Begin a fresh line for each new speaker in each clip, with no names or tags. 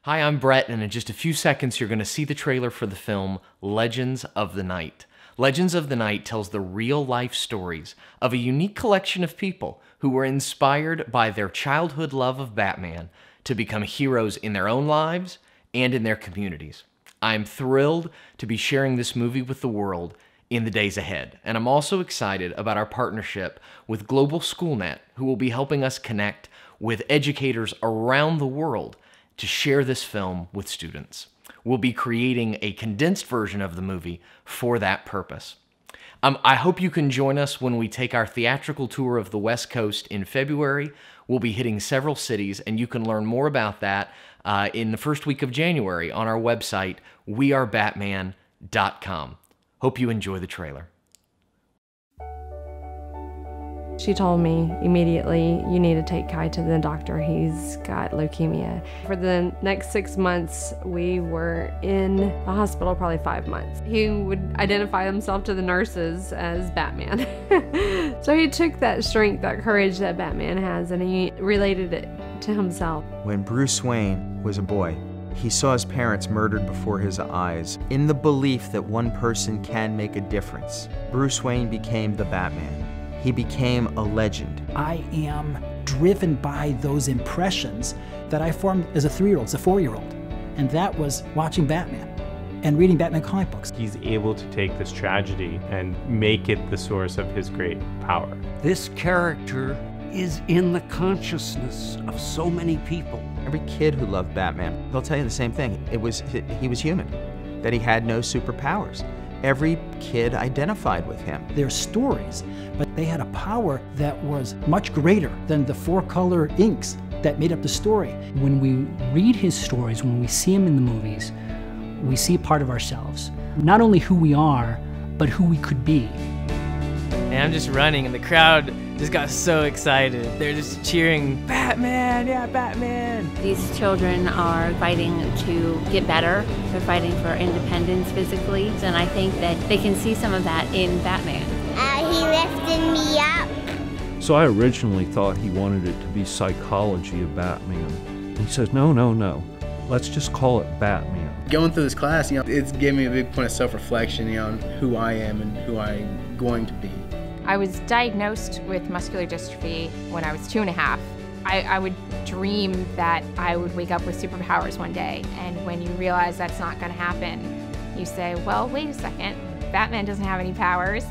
Hi, I'm Brett, and in just a few seconds you're going to see the trailer for the film Legends of the Night. Legends of the Night tells the real-life stories of a unique collection of people who were inspired by their childhood love of Batman to become heroes in their own lives and in their communities. I'm thrilled to be sharing this movie with the world in the days ahead, and I'm also excited about our partnership with Global SchoolNet, who will be helping us connect with educators around the world to share this film with students. We'll be creating a condensed version of the movie for that purpose. I hope you can join us when we take our theatrical tour of the West Coast in February. We'll be hitting several cities, and you can learn more about that in the first week of January on our website, wearebatman.com. Hope you enjoy the trailer.
She told me immediately, you need to take Kai to the doctor. He's got leukemia. For the next 6 months, we were in the hospital probably 5 months. He would identify himself to the nurses as Batman. So he took that strength, that courage that Batman has, and he related it to himself.
When Bruce Wayne was a boy, he saw his parents murdered before his eyes. In the belief that one person can make a difference, Bruce Wayne became the Batman. He became a legend.
I am driven by those impressions that I formed as a 3-year-old, as a 4-year-old. And that was watching Batman and reading Batman comic books.
He's able to take this tragedy and make it the source of his great power.
This character is in the consciousness of so many people.
Every kid who loved Batman, they'll tell you the same thing. He was human, that he had no superpowers. Every kid identified with him.
They're stories, but they had a power that was much greater than the 4-color inks that made up the story.
When we read his stories, when we see him in the movies, we see a part of ourselves. Not only who we are, but who we could be.
And I'm just running, and the crowd just got so excited. They're just cheering, Batman, yeah, Batman.
These children are fighting to get better. They're fighting for independence physically, and I think that they can see some of that in Batman.
He lifted me up.
So I originally thought he wanted it to be psychology of Batman. And he says, no, let's just call it Batman.
Going through this class, it's given me a big point of self-reflection, on who I am and who I'm going to be.
I was diagnosed with muscular dystrophy when I was 2.5. I would dream that I would wake up with superpowers one day, and when you realize that's not going to happen, you say, well, wait a second, Batman doesn't have any powers.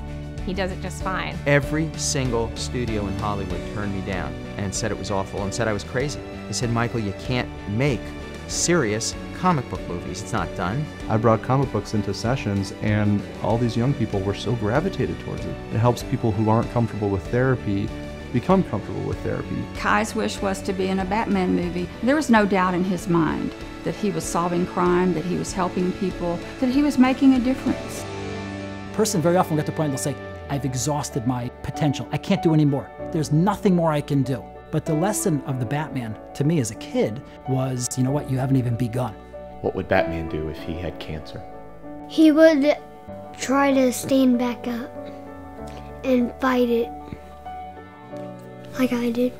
He does it just fine.
Every single studio in Hollywood turned me down and said it was awful and said I was crazy. They said, Michael, you can't make serious comic book movies. It's not done.
I brought comic books into sessions, and all these young people were so gravitated towards it. It helps people who aren't comfortable with therapy become comfortable with therapy.
Kai's wish was to be in a Batman movie. There was no doubt in his mind that he was solving crime, that he was helping people, that he was making a difference.
A person very often will get to the point they'll say, I've exhausted my potential. I can't do any more. There's nothing more I can do. But the lesson of the Batman, to me as a kid, was, you know what, you haven't even begun.
What would Batman do if he had cancer?
He would try to stand back up and fight it like I did.